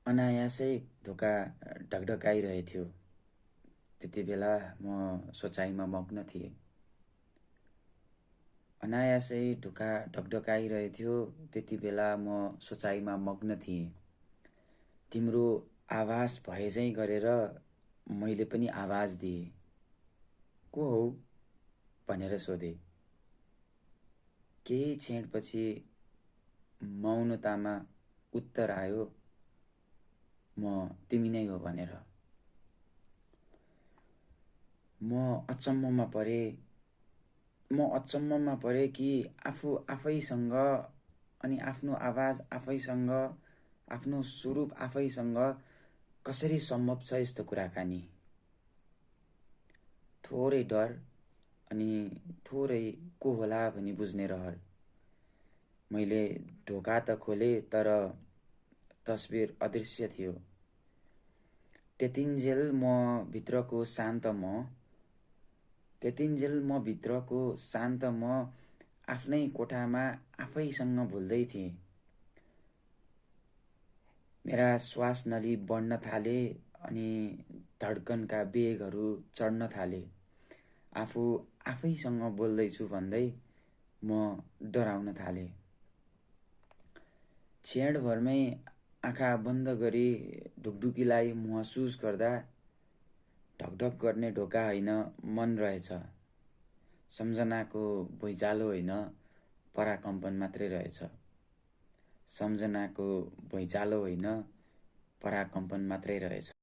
अनायासै ढोका ढकढकाइरहेथ्यो। त्यति बेला म सोचाइमा मग्न थिएँ। अनायासै ढोका ढकढकाइरहेथ्यो। त्यति बेला म सोचाइमा मग्न थिएँ। तिम्रो आवाज भएझैँ गरेर मैले पनि आवाज दिएँ। को हौ भनेर सोधेँ। केही क्षणपछि मौनतामा उत्तर आयो, म तिमी नै हो भनेर। म अचम्ममा परेँ कि आफू आफैसँग अनि आफ्नो आवाज आफैसँग, आफ्नो स्वरूप आफैसँग कसरी सम्भव छ यस्तो कुराकानी। थोरै डर अनि थोरै को होला भनी बुझ्ने रहर। मैले ढोका त खोलेँ, तर तस्बिर अदृश्य थियो। त्यतिन्जेल म भित्रको शान्त म आफ्नै कोठामा आफैसँग भुल्दै थिएँ। मेरा श्वास नली बढ्न थाले अनि धड्कनका वेगहरू चढ्न थाले। आफू आफैसँग बोल्दैछु भन्दै म डराउन थालेँ। क्षणभरमै आँखा बन्द गरी ढुकढुकीलाई महसुस गर्दा ढकढक गर्ने ढोका होइन, मन रहेछ। सम्झनाको भुइँचालो होइन, पराकम्पन मात्रै रहेछ। सम्झनाको भुइँचालो होइन, पराकम्पन मात्रै रहेछ।